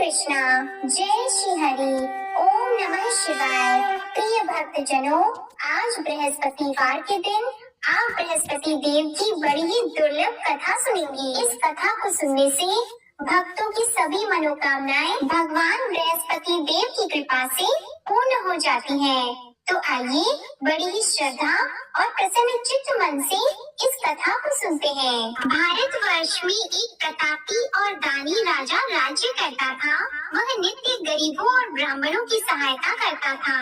कृष्णा। जय श्री हरि। ओम नमः शिवाय। प्रिय भक्तजनों, आज बृहस्पतिवार के दिन आप बृहस्पति देव की बड़ी ही दुर्लभ कथा सुनेंगे। इस कथा को सुनने से भक्तों की सभी मनोकामनाएं भगवान बृहस्पति देव की कृपा से पूर्ण हो जाती हैं। तो आइए बड़ी ही श्रद्धा और प्रसन्न चित्त मन से इस कथा को सुनते हैं। भारतवर्ष में एक प्रतापी और दानी राजा राज्य करता था। वह नित्य गरीबों और ब्राह्मणों की सहायता करता था।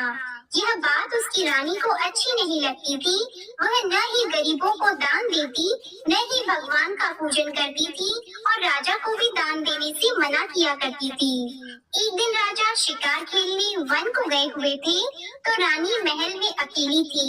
यह बात उसकी रानी को अच्छी नहीं लगती थी। वह न ही गरीबों को दान देती, न ही भगवान का पूजन करती थी और राजा को भी दान देने से मना किया करती थी। एक दिन राजा शिकार खेलने वन को गए हुए थे, तो रानी महल में अकेली थी।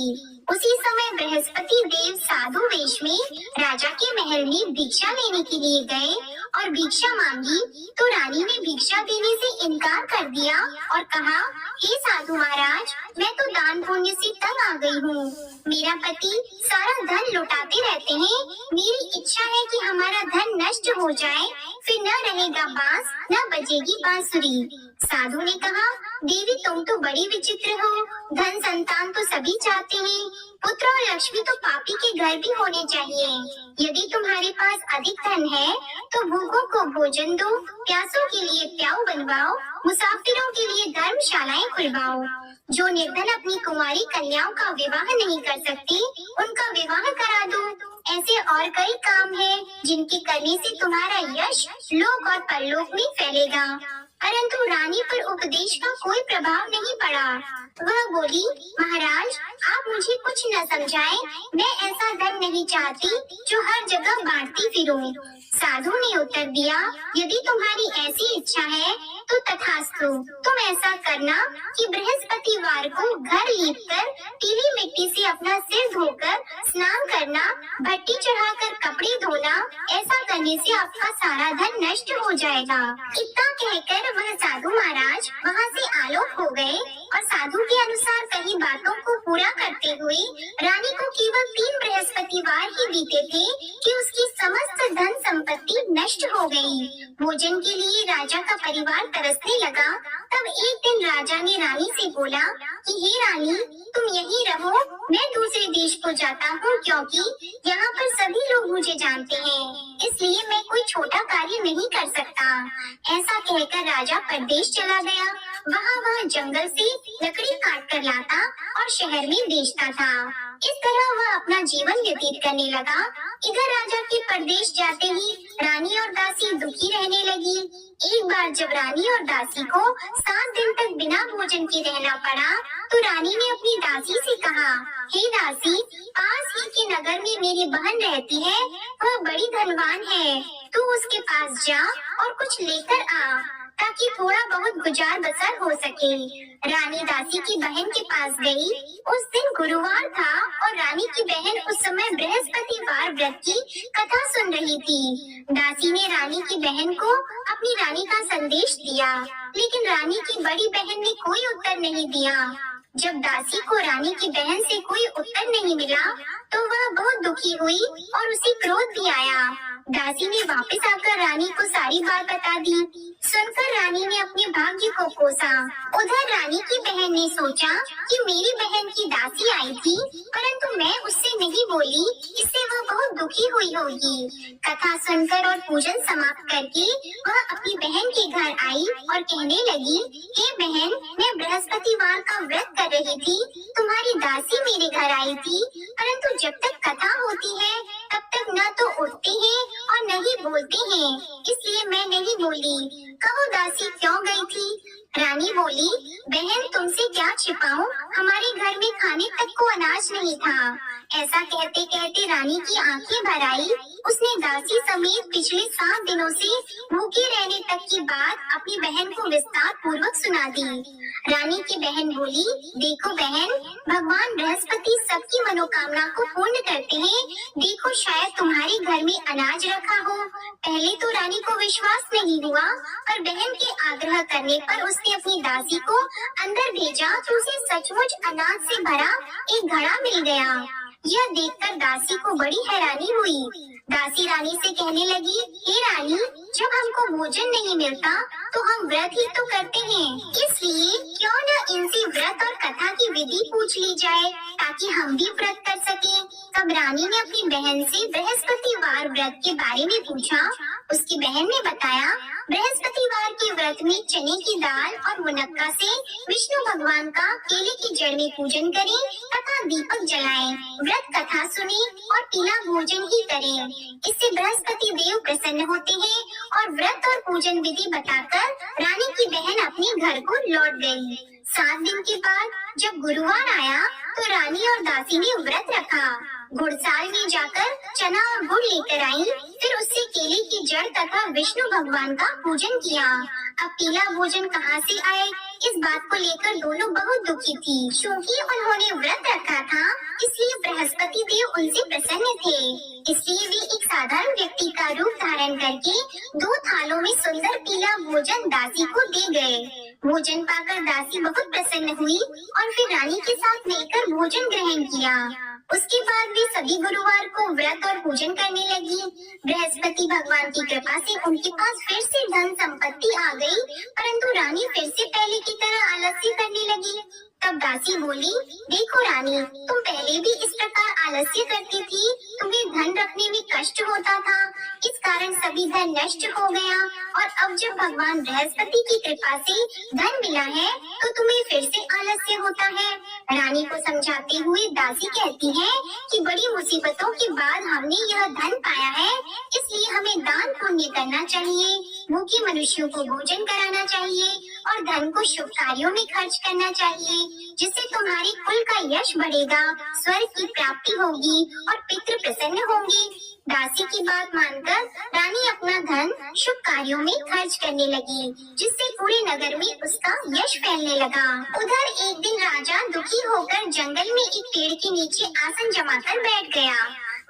उसी समय बृहस्पति देव साधु वेश में राजा के महल में भिक्षा लेने के लिए गए और भिक्षा मांगी, तो रानी ने भिक्षा देने से इनकार कर दिया और कहा, हे साधु महाराज, मैं तो दान पुण्य से तंग आ गई हूँ। मेरा पति सारा धन लुटाते रहते हैं। मेरी इच्छा है कि हमारा धन नष्ट हो जाए, फिर न रहेगा बांस, न बजेगी बांसुरी। साधु ने कहा, देवी तुम तो बड़ी विचित्र हो। धन संतान तो सभी चाहते हैं, पुत्र और लक्ष्मी तो पापी के घर भी होने चाहिए। यदि तुम्हारे पास अधिक धन है तो भूखों को भोजन दो, प्यासों के लिए प्याऊ बनवाओ, मुसाफिरों के लिए धर्मशालाएं खुलवाओ। जो निर्धन अपनी कुंवारी कन्याओं का विवाह नहीं कर सकती, उनका विवाह करा दो। ऐसे और कई काम हैं जिनके करने से तुम्हारा यश लोक और परलोक में फैलेगा। परंतु रानी पर उपदेश का कोई प्रभाव नहीं पड़ा। वह बोली, महाराज आप मुझे कुछ न समझाएं, मैं ऐसा धन नहीं चाहती जो हर जगह बांटती फिरूं। साधु ने उत्तर दिया, यदि तुम्हारी ऐसी इच्छा है तो तथास्तु। तुम ऐसा करना कि बृहस्पतिवार को घर लीपकर पीली मिट्टी से अपना सिर धोकर स्नान करना, भट्टी चढ़ाकर कपड़े धोना। ऐसा करने से आपका सारा धन नष्ट हो जाएगा। इतना कहकर वह साधु महाराज वहाँ से आलोक हो गए और साधु के अनुसार कही बातों को पूरा करते हुए रानी को केवल 3 बृहस्पतिवार ही बीते थे कि उसकी समस्त धन संपत्ति नष्ट हो गई। भोजन के लिए राजा का परिवार तरसने लगा। तब एक दिन राजा ने रानी से बोला कि हे रानी, तुम यहीं रहो, मैं दूसरे देश को जाता हूँ, क्योंकि यहाँ पर सभी लोग मुझे जानते हैं, इसलिए मैं कोई छोटा कार्य नहीं कर सकता। ऐसा कहकर राजा परदेश चला गया। वहाँ वह जंगल से लकड़ी काट कर लाता और शहर में बेचता था। इस तरह वह अपना जीवन व्यतीत करने लगा। इधर राजा के परदेश जाते ही रानी और दासी दुखी रहने लगी। एक बार जब रानी और दासी को 7 दिन तक बिना भोजन के रहना पड़ा, तो रानी ने अपनी दासी से कहा, हे दासी, पास ही के नगर में मेरी बहन रहती है, वह बड़ी धनवान है, तू उसके पास जा और कुछ लेकर आ, ताकि थोड़ा बहुत गुजार बसर हो सके। रानी दासी की बहन के पास गई। उस दिन गुरुवार था और रानी की बहन उस समय बृहस्पतिवार व्रत की कथा सुन रही थी। दासी ने रानी की बहन को अपनी रानी का संदेश दिया, लेकिन रानी की बड़ी बहन ने कोई उत्तर नहीं दिया। जब दासी को रानी की बहन से कोई उत्तर नहीं मिला, तो वह बहुत दुखी हुई और उसे क्रोध भी आया। दासी ने वापस आकर रानी को सारी बात बता दी। सुनकर रानी ने अपने भाग्य को कोसा। उधर रानी की बहन ने सोचा कि मेरी बहन की दासी आई थी, परंतु मैं उससे नहीं बोली, इससे वह बहुत दुखी हुई होगी। कथा सुनकर और पूजन समाप्त करके वह अपनी बहन के घर आई और कहने लगी, हे बहन, मैं बृहस्पतिवार का व्रत कर रही थी, तुम्हारी दासी मेरे घर आई थी, परंतु जब तक कथा होती है तब तक न तो उठते हैं और न ही बोलते हैं, इसलिए मैं नहीं बोली। कहो दासी क्यों गई थी? रानी बोली, बहन तुमसे क्या छिपाऊं, हमारे घर में खाने तक को अनाज नहीं था। ऐसा कहते कहते रानी की आंखें भर आई। उसने दासी समेत पिछले 7 दिनों से भूखे रहने तक की बात अपनी बहन को विस्तार पूर्वक सुना दी। रानी की बहन बोली, देखो बहन, भगवान बृहस्पति सबकी मनोकामना को पूर्ण करते हैं। देखो शायद तुम्हारे घर में अनाज रखा हो। पहले तो रानी को विश्वास नहीं हुआ, पर बहन के आग्रह करने पर उसने अपनी दासी को अंदर भेजा तो उसे सचमुच अनाज से भरा एक घड़ा मिल गया। यह देखकर दासी को बड़ी हैरानी हुई। दासी रानी से कहने लगी, हे रानी, जब हमको भोजन नहीं मिलता तो हम व्रत ही तो करते हैं, इसलिए क्यों न इनसे व्रत और कथा की विधि पूछ ली जाए ताकि हम भी व्रत कर सकें। तब रानी ने अपनी बहन से बृहस्पतिवार व्रत के बारे में पूछा। उसकी बहन ने बताया, बृहस्पतिवार के व्रत में चने की दाल और मुनक्का से विष्णु भगवान का केले की जड़ में पूजन करें तथा दीपक जलाएं, व्रत कथा सुने और पीला भोजन ही करें। इससे बृहस्पति देव प्रसन्न होते हैं। और व्रत और पूजन विधि बताकर रानी की बहन अपने घर को लौट गई। 7 दिन के बाद जब गुरुवार आया तो रानी और दासी ने व्रत रखा। घुड़साल में जाकर चना और गुड़ लेकर आई, फिर उससे केले की जड़ तथा विष्णु भगवान का पूजन किया। अब पीला भोजन कहाँ से आए, इस बात को लेकर दोनों बहुत दुखी थी। क्योंकि उन्होंने व्रत रखा था, इसलिए बृहस्पति देव उनसे प्रसन्न थे। इसलिए वे एक साधारण व्यक्ति का रूप धारण करके 2 थालों में सुंदर पीला भोजन दासी को दे गए। भोजन पाकर दासी बहुत प्रसन्न हुई और फिर रानी के साथ मिलकर भोजन ग्रहण किया। उसके बाद वे सभी गुरुवार को व्रत और पूजन करने लगी। बृहस्पति भगवान की कृपा से उनके पास फिर से धन संपत्ति आ गई, परंतु रानी फिर से पहले की तरह आलस्य करने लगी। तब दासी बोली, देखो रानी, तुम पहले भी इस प्रकार आलस्य करती थी, तुम्हें धन रखने में कष्ट होता था, इस कारण सभी धन नष्ट हो गया, और अब जब भगवान बृहस्पति की कृपा से धन मिला है तो तुम्हें फिर से आलस्य होता है। रानी को समझाते हुए दासी कहती है कि बड़ी मुसीबतों के बाद हमने यह धन पाया है, इसलिए हमें दान पुण्य करना चाहिए, भूखे मनुष्यों को भोजन कराना चाहिए और धन को शुभ कार्यों में खर्च करना चाहिए, जिससे तुम्हारे कुल का यश बढ़ेगा, स्वर्ग की प्राप्ति होगी और पितृ प्रसन्न होंगे। दासी की बात मानकर रानी अपना धन शुभ कार्यों में खर्च करने लगी, जिससे पूरे नगर में उसका यश फैलने लगा। उधर एक दिन राजा दुखी होकर जंगल में एक पेड़ के नीचे आसन जमाकर बैठ गया।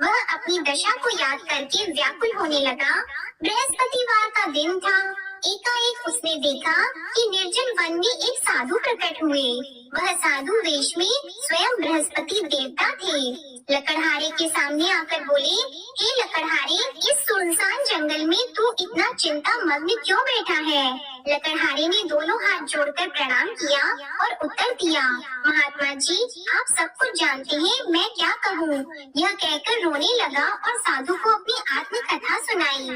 वह अपनी दशा को याद करके व्याकुल होने लगा। बृहस्पतिवार का दिन था। एकाएक उसने देखा कि निर्जन वन में एक साधु प्रकट हुए। वह साधु वेश में स्वयं बृहस्पति देवता थे। लकड़हारे के सामने आकर बोले, हे लकड़हारे, इस सुनसान जंगल में तू इतना चिंता मग्न क्यों बैठा है? लकड़हारे ने दोनों हाथ जोड़कर प्रणाम किया और उत्तर दिया, महात्मा जी, आप सब कुछ जानते हैं, मैं क्या कहूँ। यह कहकर रोने लगा और साधु को अपनी आत्म कथा सुनाई।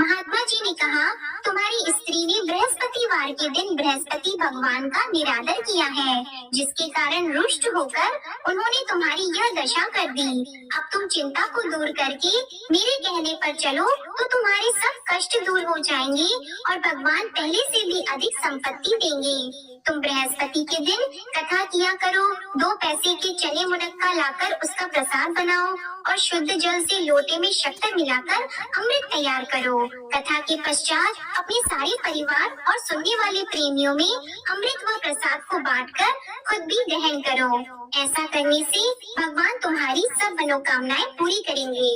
महात्मा जी ने कहा, तुम्हारी स्त्री ने बृहस्पतिवार के दिन बृहस्पति भगवान का निरादर किया है, जिसके कारण रुष्ट होकर उन्होंने तुम्हारी यह दशा कर दी। अब तुम चिंता को दूर करके मेरे कहने पर चलो तो तुम्हारे सब कष्ट दूर हो जाएंगे और भगवान पहले से भी अधिक संपत्ति देंगे। तुम बृहस्पति के दिन कथा किया करो, 2 पैसे के चने मुनक्का लाकर उसका प्रसाद बनाओ और शुद्ध जल से लोटे में शक्कर मिलाकर अमृत तैयार करो। कथा के पश्चात अपने सारे परिवार और सुनने वाले प्रेमियों में अमृत व प्रसाद को बांटकर खुद भी ग्रहण करो। ऐसा करने से भगवान तुम्हारी सब मनोकामनाएं पूरी करेंगे।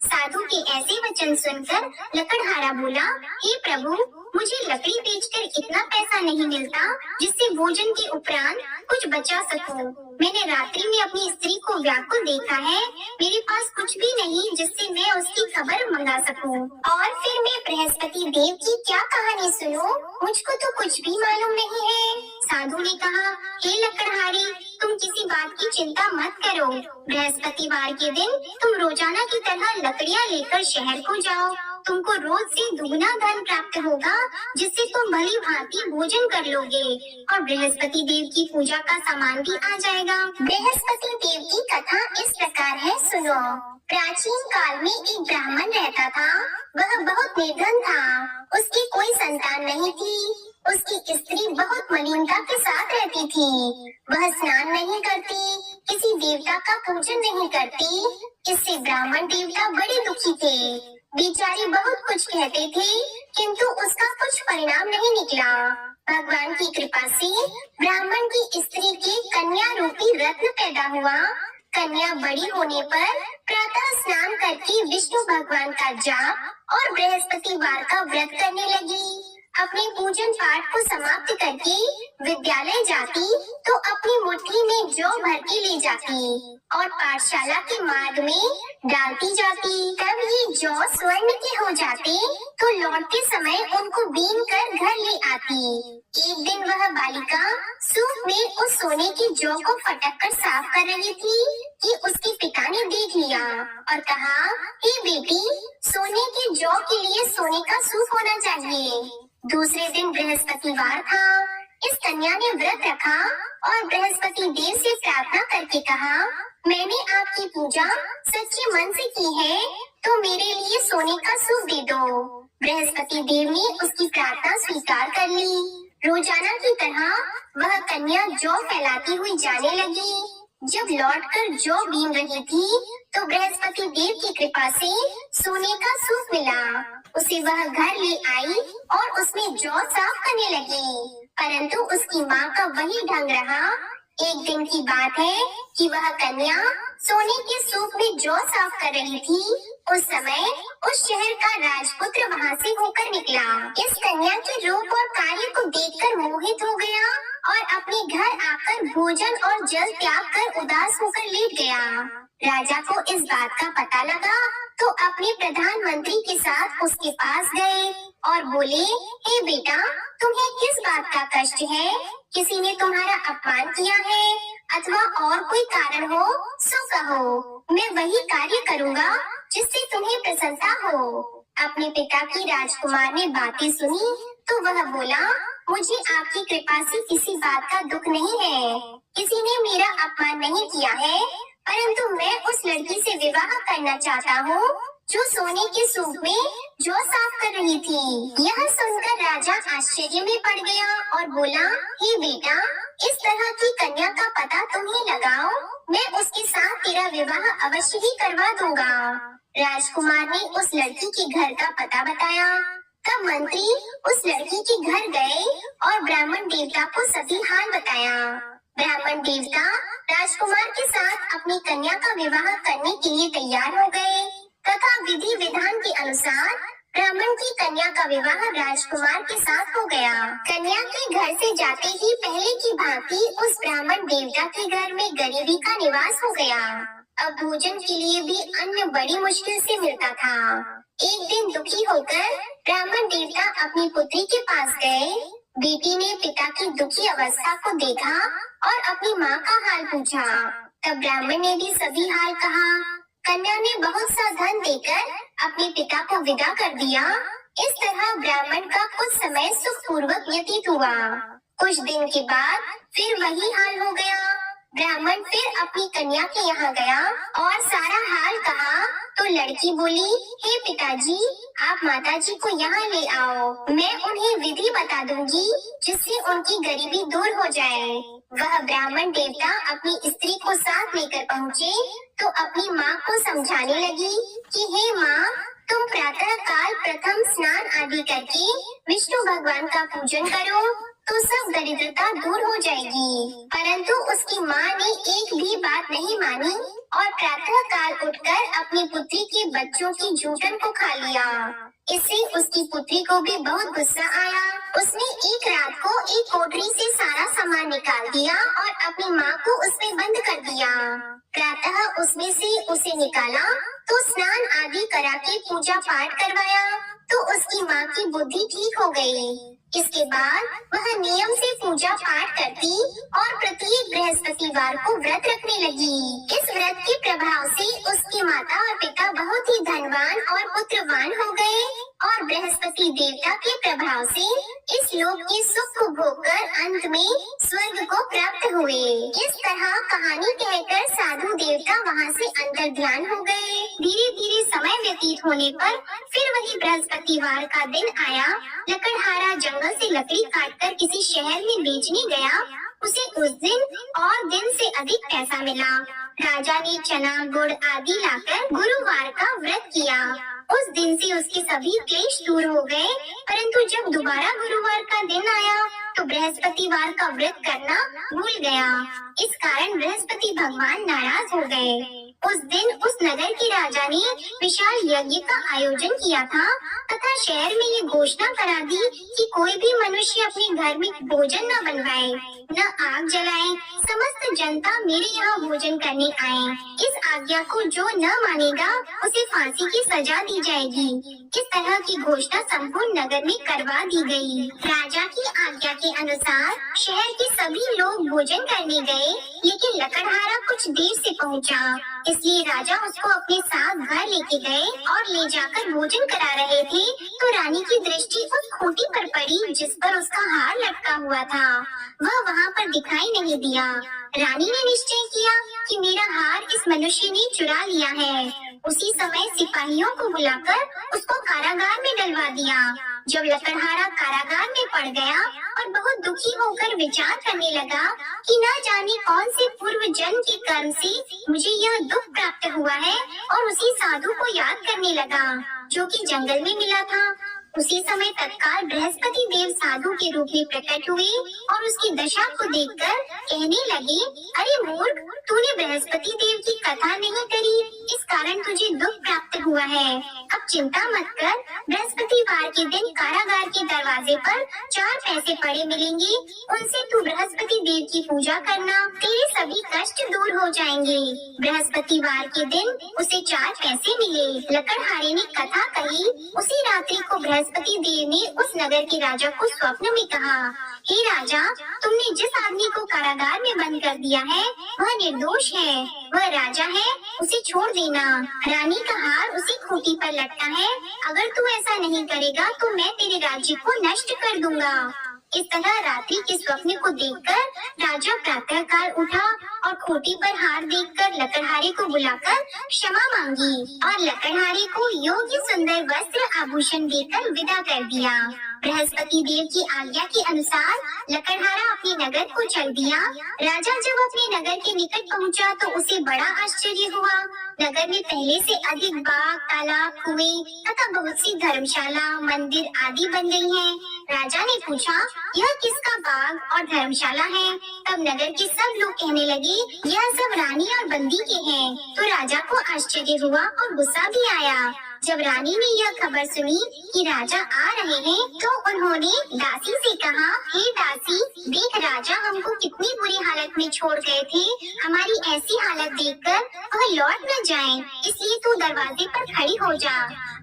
साधु के ऐसे वचन सुनकर लकड़हारा बोला, हे प्रभु, मुझे लकड़ी बेचकर इतना पैसा नहीं मिलता जिससे भोजन के उपरांत कुछ बचा सकूं। मैंने रात्रि में अपनी स्त्री को व्याकुल देखा है, मेरे पास कुछ भी नहीं जिससे मैं उसकी खबर मंगा सकूं। और फिर मैं बृहस्पति देव की क्या कहानी सुनूं? मुझको तो कुछ भी मालूम नहीं है। साधु ने कहा, हे लकड़हारी, तुम किसी बात की चिंता मत करो। बृहस्पतिवार के दिन तुम रोजाना की तरह लकड़ियाँ लेकर शहर को जाओ। तुमको रोज से दुगना धन प्राप्त होगा, जिससे तुम भली भांति भोजन कर लोगे और बृहस्पति देव की पूजा का सामान भी आ जाएगा। बृहस्पति देव की कथा इस प्रकार है, सुनो। प्राचीन काल में एक ब्राह्मण रहता था। वह बहुत निर्धन था। उसकी कोई संतान नहीं थी। उसकी स्त्री बहुत मलिनता के साथ रहती थी। वह स्नान नहीं करती, किसी देवता का पूजन नहीं करती। इससे ब्राह्मण देवता बड़े दुखी थे। बेचारी बहुत कुछ कहते थे, किंतु उसका कुछ परिणाम नहीं निकला। भगवान की कृपा से ब्राह्मण की स्त्री के कन्या रूपी रत्न पैदा हुआ। कन्या बड़ी होने पर प्रातः स्नान करके विष्णु भगवान का जाप और बृहस्पतिवार का व्रत करने लगी। अपने पूजन पाठ को समाप्त करके विद्यालय जाती तो अपनी मुट्ठी में जौ भर के ले जाती और पाठशाला के मार्ग में डालती जाती। तब ये जौ स्वर्ण के हो जाते तो लौटते समय उनको बीन कर घर ले आती। थी। एक दिन वह बालिका सूप में उस सोने की जौ को फटक कर साफ कर रही थी कि उसके पिता ने देख लिया और कहा, हे बेटी, सोने की जौ के लिए सोने का सूप होना चाहिए। दूसरे दिन बृहस्पतिवार था। इस कन्या ने व्रत रखा और बृहस्पति देव से प्रार्थना करके कहा, मैंने आपकी पूजा सच्चे मन से की है, तो मेरे लिए सोने का सूप दे दो। बृहस्पति देव ने उसकी प्रार्थना स्वीकार कर ली। रोजाना की तरह वह कन्या जौ फैलाती हुई जाने लगी। जब लौटकर जौ बीन रही थी, तो बृहस्पति देव की कृपा से सोने का सूप मिला। उसे वह घर ले आई और उसमें जौ साफ करने लगी, परंतु उसकी माँ का वही ढंग रहा। एक दिन की बात है कि वह कन्या सोने के सूप में जौ साफ कर रही थी। उस समय उस शहर का राजपुत्र वहाँ से होकर निकला। इस कन्या के रूप और कार्य को देखकर मोहित हो गया और अपने घर आकर भोजन और जल त्याग कर उदास होकर लेट गया। राजा को इस बात का पता लगा तो अपने प्रधानमंत्री के साथ उसके पास गए और बोले, हे बेटा, तुम्हें किस बात का कष्ट है? किसी ने तुम्हारा अपमान किया है अथवा और कोई कारण हो सो कहो, मैं वही कार्य करूँगा जिससे तुम्हें प्रसन्नता हो। अपने पिता की राजकुमार ने बातें सुनी तो वह बोला, मुझे आपकी कृपा से किसी बात का दुख नहीं है। किसी ने मेरा अपमान नहीं किया है, परंतु मैं उस लड़की से विवाह करना चाहता हूँ जो सोने के सूप में जौ साफ कर रही थी। यह सुनकर राजा आश्चर्य में पड़ गया और बोला, हे बेटा, इस तरह की कन्या का पता तुम्हें लगाओ, मैं उसके साथ तेरा विवाह अवश्य ही करवा दूंगा। राजकुमार ने उस लड़की के घर का पता बताया। तब मंत्री उस लड़की के घर गए और ब्राह्मण देवता को सभी हाल बताया। ब्राह्मण देवता राजकुमार के साथ अपनी कन्या का विवाह करने के लिए तैयार हो गए तथा विधि विधान के अनुसार ब्राह्मण की कन्या का विवाह राजकुमार के साथ हो गया। कन्या के घर से जाते ही पहले की भांति उस ब्राह्मण देवता के घर में गरीबी का निवास हो गया। अब भोजन के लिए भी अन्न बड़ी मुश्किल से मिलता था। एक दिन दुखी होकर ब्राह्मण देवता अपनी पुत्री के पास गए। बेटी ने पिता की दुखी अवस्था को देखा और अपनी माँ का हाल पूछा। तब ब्राह्मण ने भी सभी हाल कहा। कन्या ने बहुत सा धन देकर अपने पिता को विदा कर दिया। इस तरह ब्राह्मण का कुछ समय सुखपूर्वक व्यतीत हुआ। कुछ दिन के बाद फिर वही हाल हो गया। ब्राह्मण फिर अपनी कन्या के यहाँ गया और सारा हाल कहा तो लड़की बोली, हे पिताजी, आप माताजी को यहाँ ले आओ, मैं उन्हें विधि बता दूंगी जिससे उनकी गरीबी दूर हो जाए। वह ब्राह्मण देवता अपनी स्त्री को साथ लेकर पहुँचे तो अपनी माँ को समझाने लगी कि हे माँ, तुम प्रातः काल प्रथम स्नान आदि करके विष्णु भगवान का पूजन करो तो सब दरिद्रता दूर हो जाएगी। परंतु उसकी माँ ने एक भी बात नहीं मानी और प्रातः काल उठकर अपनी पुत्री के बच्चों की जूठन को खा लिया। इससे उसकी पुत्री को भी बहुत गुस्सा आया। उसने एक रात को एक कोठरी से सारा सामान निकाल दिया और अपनी माँ को उसमें बंद कर दिया। प्रातः उसमें से उसे निकाला तो स्नान आदि करा के पूजा पाठ करवाया तो उसकी माँ की बुद्धि ठीक हो गई। इसके बाद वह नियम से पूजा पाठ करती और प्रत्येक बृहस्पतिवार को व्रत रखने लगी। इस व्रत के प्रभाव से उसकी माता और पिता बहुत ही धनवान और पुत्रवान हो गए और बृहस्पति देवता के प्रभाव से इस लोक के सुख को भोगकर अंत में स्वर्ग को प्राप्त हुए। इस तरह कहानी कहकर साधु देवता वहाँ से अंतर ध्यान हो गए। धीरे धीरे समय व्यतीत होने पर फिर वही बृहस्पतिवार का दिन आया। लकड़हारा जंगल से लकड़ी काटकर किसी शहर में बेचने गया। उसे उस दिन और दिन से अधिक पैसा मिला। राजा ने चना गुड़ आदि लाकर गुरुवार का व्रत किया। उस दिन से उसके सभी क्लेश दूर हो गए। परंतु जब दोबारा गुरुवार का दिन आया तो बृहस्पतिवार का व्रत करना भूल गया। इस कारण बृहस्पति भगवान नाराज हो गए। उस दिन उस नगर के राजा ने विशाल यज्ञ का आयोजन किया था तथा शहर में ये घोषणा करा दी कि कोई भी मनुष्य अपने घर में भोजन न बनवाए, न आग जलाए। समस्त जनता मेरे यहाँ भोजन करने आए। इस आज्ञा को जो न मानेगा उसे फांसी की सजा दी जाएगी। इस तरह की घोषणा संपूर्ण नगर में करवा दी गई। राजा की आज्ञा के अनुसार शहर के सभी लोग भोजन करने गए, लेकिन लकड़हारा कुछ देर से पहुंचा, इसलिए राजा उसको अपने साथ घर लेके गए और ले जाकर भोजन करा रहे थे तो रानी की दृष्टि उस खूंटी पर पड़ी जिस पर उसका हार लटका हुआ था। वह वहाँ पर दिखाई नहीं दिया। रानी ने निश्चय किया कि मेरा हार इस मनुष्य ने चुरा लिया है। उसी समय सिपाहियों को बुलाकर उसको कारागार में डलवा दिया। जब लकड़हारा कारागार में पड़ गया और बहुत दुखी होकर विचार करने लगा कि न जाने कौन से पूर्व जन्म के कर्म से मुझे यह दुख प्राप्त हुआ है, और उसी साधु को याद करने लगा जो कि जंगल में मिला था। उसी समय तत्काल बृहस्पति देव साधु के रूप में प्रकट हुए और उसकी दशा को देखकर कहने लगे, अरे मूर्ख, तूने बृहस्पति देव की कथा नहीं करी, इस कारण तुझे दुख प्राप्त हुआ है। अब चिंता मत कर, बृहस्पतिवार के दिन कारागार के दरवाजे पर 4 पैसे पड़े मिलेंगे, उनसे तू बृहस्पति देव की पूजा करना, तेरे सभी कष्ट दूर हो जाएंगे। बृहस्पतिवार के दिन उसे 4 पैसे मिले। लकड़हारे ने कथा कही। उसी रात्रि को बृहस्पति देव ने उस नगर के राजा को स्वप्न में कहा, हे राजा, तुमने जिस आदमी को कारागार में बंद कर दिया है वह निर्दोष है, वह राजा है, उसे छोड़ देना। रानी का हार उसी खूंटी पर लटका है, अगर तू ऐसा नहीं करेगा तो मैं तेरे राज्य को नष्ट कर दूंगा। इस तरह रात्रि के स्वप्न को देखकर राजा प्रातः काल उठा और खूंटी पर हार देखकर लकड़हारे को बुलाकर क्षमा मांगी और लकड़हारे को योग्य सुंदर वस्त्र आभूषण देकर विदा कर दिया। बृहस्पति देव की आज्ञा के अनुसार लकड़हारा अपने नगर को चल दिया। राजा जब अपने नगर के निकट पहुंचा तो उसे बड़ा आश्चर्य हुआ। नगर में पहले से अधिक बाग, तालाब, कुएं तथा बहुत सी धर्मशाला, मंदिर आदि बन गई हैं। राजा ने पूछा, यह किसका बाग और धर्मशाला है? तब नगर के सब लोग कहने लगे, यह सब रानी और बंदी के हैं। तो राजा को आश्चर्य हुआ और गुस्सा भी आया। जब रानी ने यह खबर सुनी कि राजा आ रहे हैं, तो उन्होंने दासी से कहा, हे दासी, देख राजा हमको कितनी बुरी हालत में छोड़ गए थे, हमारी ऐसी हालत देखकर वह लौट न जाएं, इसलिए तू दरवाजे पर खड़ी हो जा।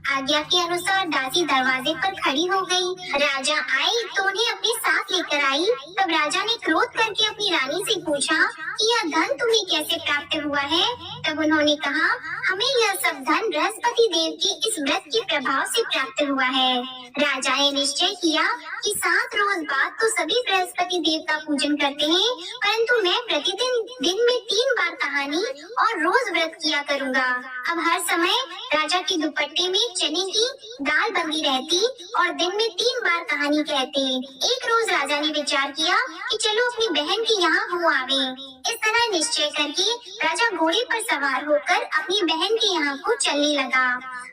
आज्ञा के अनुसार दासी दरवाजे पर खड़ी हो गई। राजा आए तो उन्हें अपने साथ लेकर आई। तब राजा ने क्रोध करके अपनी रानी से पूछा कि यह धन तुम्हें कैसे प्राप्त हुआ है? तब उन्होंने कहा, हमें यह सब धन बृहस्पति देव के इस व्रत के प्रभाव से प्राप्त हुआ है। राजा ने निश्चय किया कि 7 रोज बाद तो सभी बृहस्पति देव का पूजन करते हैं, परंतु मैं प्रतिदिन दिन में 3 बार कहानी और रोज व्रत किया करूँगा। अब हर समय राजा के दुपट्टे में चने की दाल बंधी रहती और दिन में 3 बार कहानी कहते। एक रोज राजा ने विचार किया कि चलो अपनी बहन के यहाँ हो आवे। इस तरह निश्चय करके राजा घोड़े पर सवार होकर अपनी बहन के यहाँ को चलने लगा।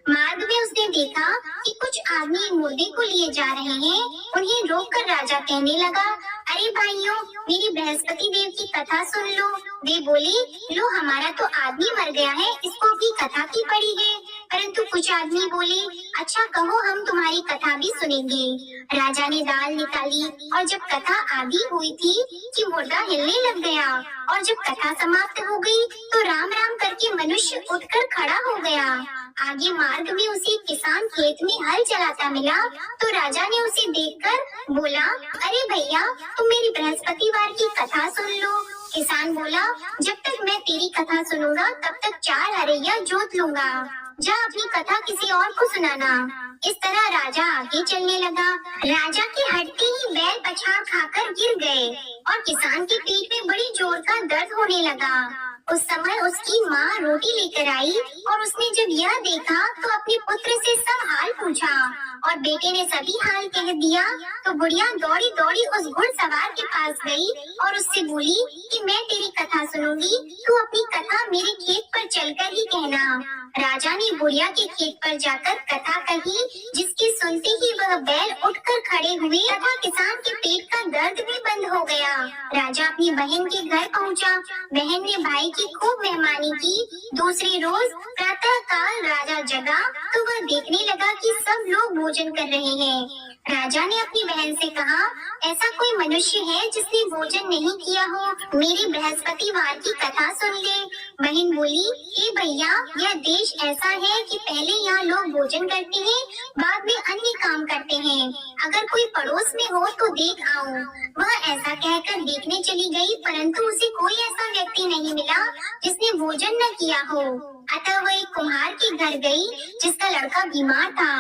मार्ग में उसने देखा कि कुछ आदमी मुर्दे को लिए जा रहे हैं। उन्हें रोककर राजा कहने लगा, अरे भाइयों, मेरी बृहस्पति देव की कथा सुन लो। वे बोले, लो हमारा तो आदमी मर गया है, इसको भी कथा की पड़ी है। परंतु कुछ आदमी बोले, अच्छा कहो, हम तुम्हारी कथा भी सुनेंगे। राजा ने दाल निकाली और जब कथा आधी हुई थी कि मुर्दा हिलने लग गया, और जब कथा समाप्त हो गई तो राम राम करके मनुष्य उठकर खड़ा हो गया। आगे मार्ग में उसे किसान खेत में हल चलाता मिला तो राजा ने उसे देखकर बोला, अरे भैया, तुम मेरी बृहस्पतिवार की कथा सुन लो। किसान बोला, जब तक मैं तेरी कथा सुनूंगा तब तक 4 हरैया जोत लूंगा, जा अपनी कथा किसी और को सुनाना। इस तरह राजा आगे चलने लगा। राजा के हटते ही बैल पछाड़ खाकर गिर गए और किसान के पेट में बड़ी जोर का दर्द होने लगा। उस समय उसकी माँ रोटी लेकर आई और उसने जब यह देखा तो अपने पुत्र से सब हाल पूछा और बेटे ने सभी हाल कह दिया। तो बुढ़िया दौड़ी दौड़ी उस घुड़सवार के पास गई और उससे बोली कि मैं तेरी कथा सुनूंगी, तू अपनी कथा मेरे खेत पर चलकर ही कहना। राजा ने बुढ़िया के खेत पर जाकर कथा कही, जिसके सुनते ही वह बैल उठकर खड़े हुए तथा किसान के पेट का दर्द भी बंद हो गया। राजा अपनी बहन के घर पहुंचा। बहन ने भाई की खूब मेहमानी की। दूसरी रोज प्रातः काल राजा जगा तो वह देखने लगा कि सब लोग भोजन कर रहे हैं। राजा ने अपनी बहन से कहा, ऐसा कोई मनुष्य है जिसने भोजन नहीं किया हो? मेरी बृहस्पतिवार की कथा सुन ले। बहन बोली, हे भैया, यह देश ऐसा है कि पहले यहाँ लोग भोजन करते हैं, बाद में अन्य काम करते हैं। अगर कोई पड़ोस में हो तो देख आऊं। वह ऐसा कहकर देखने चली गई, परंतु उसे कोई ऐसा व्यक्ति नहीं मिला जिसने भोजन न किया हो। अतः वह एक कुम्हार के घर गई जिसका लड़का बीमार था।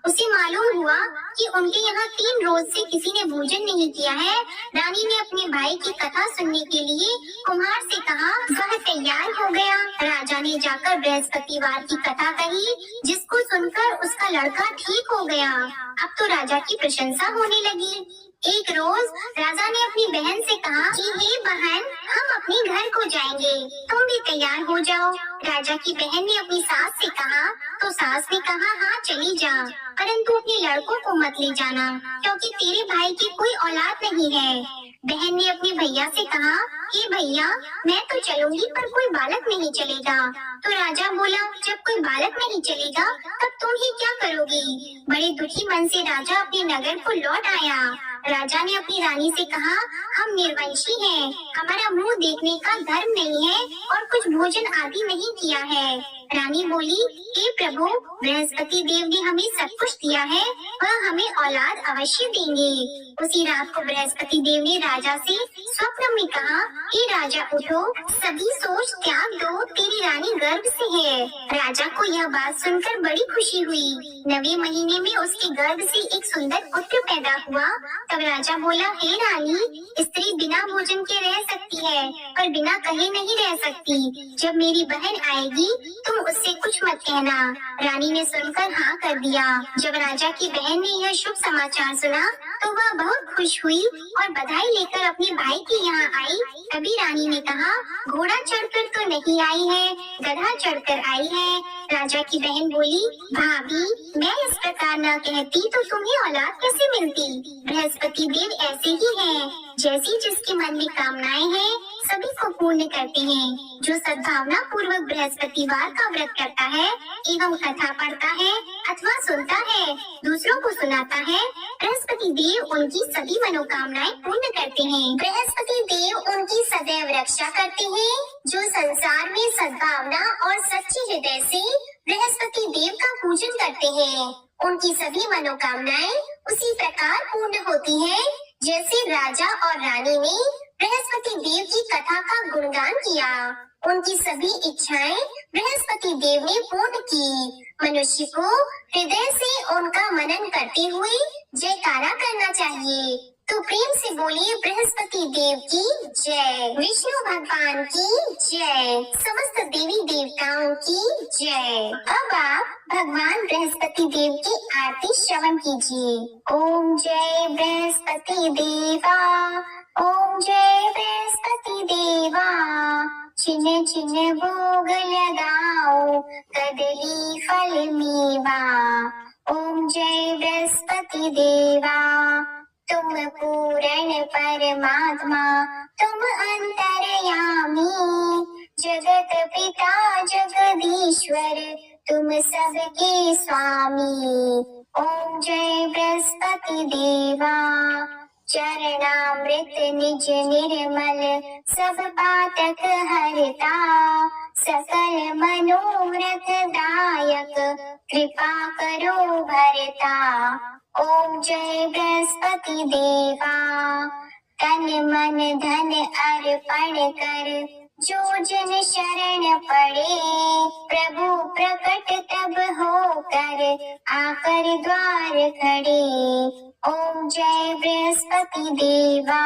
उसे मालूम हुआ कि उनके यहाँ 3 रोज से किसी ने भोजन नहीं किया है। रानी ने अपने भाई की कथा सुनने के लिए कुम्हार से कहा। वह तैयार हो गया। राजा ने जाकर बृहस्पतिवार की कथा कही, जिसको सुनकर उसका लड़का ठीक हो गया। अब तो राजा की प्रशंसा होने लगी। एक रोज राजा ने अपनी बहन से कहा कि हे बहन, हम अपने घर को जाएंगे, तुम भी तैयार हो जाओ। राजा की बहन ने अपनी सास से कहा तो सास ने कहा, हाँ चली जा, परंतु अपने लड़कों को मत ले जाना, क्योंकि तेरे भाई की कोई औलाद नहीं है। बहन ने अपने भैया से कहा, हे भैया, मैं तो चलूंगी पर कोई बालक नहीं चलेगा। तो राजा बोला, जब कोई बालक नहीं चलेगा तब तुम ही क्या करोगी? बड़े दुखी मन से राजा अपने नगर को लौट आया। राजा ने अपनी रानी से कहा, हम निर्वंशी हैं, हमारा मुंह देखने का धर्म नहीं है और कुछ भोजन आदि नहीं किया है। रानी बोली, हे प्रभु, बृहस्पति देव ने हमें सब कुछ दिया है, वह हमें औलाद अवश्य देंगे। उसी रात को बृहस्पति देव ने राजा से स्वप्न में कहा, हे राजा उठो, सभी सोच त्याग दो, तेरी रानी गर्भ से है। राजा को यह बात सुनकर बड़ी खुशी हुई। 9वें महीने में उसके गर्भ से एक सुंदर पुत्र पैदा हुआ। तब राजा बोला, हे रानी, स्त्री बिना भोजन के रह सकती है पर बिना कहे नहीं रह सकती। जब मेरी बहन आएगी तुम उससे कुछ मत कहना। रानी ने सुनकर हाँ कर दिया। जब राजा की बहन ने यह शुभ समाचार सुना तो वह बहुत खुश हुई और बधाई लेकर अपने भाई के यहाँ आई। तभी रानी ने कहा, घोड़ा चढ़कर तो नहीं आई है, गधा चढ़कर आई है। राजा की बहन बोली, भाभी, मैं इस प्रकार न कहती तो तुम्हें औलाद कैसे मिलती? बृहस्पति देव ऐसे ही हैं, जैसी जिसके मन में कामनाएं हैं सभी को पूर्ण करते हैं। जो सद्भावना पूर्वक बृहस्पतिवार का व्रत करता है एवं कथा पढ़ता है अथवा सुनता है, दूसरों को सुनाता है, बृहस्पति देव उनकी सभी मनोकामनाएं पूर्ण करते हैं। बृहस्पति देव उनकी सदैव रक्षा करते हैं। जो संसार में सद्भावना और सच्चे हृदय से बृहस्पति देव का पूजन करते हैं, उनकी सभी मनोकामनाएं उसी प्रकार पूर्ण होती हैं, जैसे राजा और रानी ने बृहस्पति देव की कथा का गुणगान किया। उनकी सभी इच्छाएं बृहस्पति देव ने पूर्ण की। मनुष्य को हृदय से उनका मनन करते हुए जयकारा करना चाहिए। तो प्रेम से बोलिए, बृहस्पति देव की जय, विष्णु भगवान की जय, समस्त देवी देवताओं की जय। अब आप भगवान बृहस्पति देव की आरती श्रवण कीजिए। ओम जय बृहस्पति देवा, ओम जय बृहस्पति देवा, चिन्ह चिन्ह भोग लगाओ, कदली फल मेवा। ओम जय बृहस्पति देवा, तुम पूर्ण परमात्मा, तुम अंतर्यामी, जगत पिता जगदीश्वर, तुम सबके स्वामी। ओम जय बृहस्पति देवा, चरणामृत निज निर्मल, सब पातक हरता, सकल मनोरथ दायक, कृपा करो भरता। ओम जय बृहस्पति देवा, तन मन धन अर्पण कर, जो जन शरण पड़े, प्रभु प्रकट तब होकर, आकर द्वार खड़े। ओम जय बृहस्पति देवा,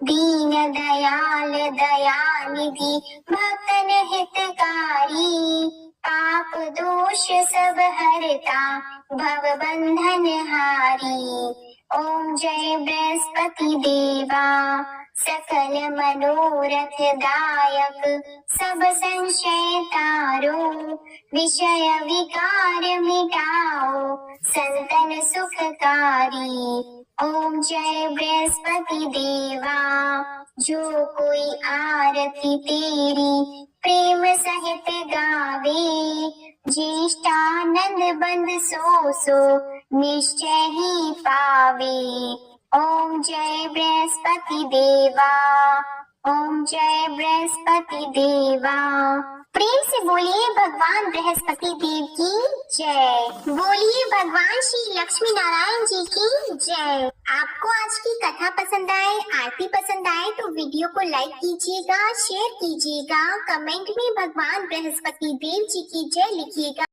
दीन दयाल दयानिधि, भक्तन हितकारी, पाप दोष सब हरता, भव बंधन हारी। ओम जय बृहस्पति देवा, सकल मनोरथ दायक, सब संशय तारो, विषय विकार मिटाओ, संतन सुखकारी। ओम जय बृहस्पति देवा, जो कोई आरती तेरी प्रेम सहित गावे, ज्येष्ठानंद बंद सो निश्चय ही पावे। ओम जय बृहस्पति देवा, ओम जय बृहस्पति देवा। प्रेम से बोलिए भगवान बृहस्पति देव की जय। बोलिए भगवान श्री लक्ष्मी नारायण जी की जय। आपको आज की कथा पसंद आए, आरती पसंद आए तो वीडियो को लाइक कीजिएगा, शेयर कीजिएगा, कमेंट में भगवान बृहस्पति देव जी की जय लिखिएगा।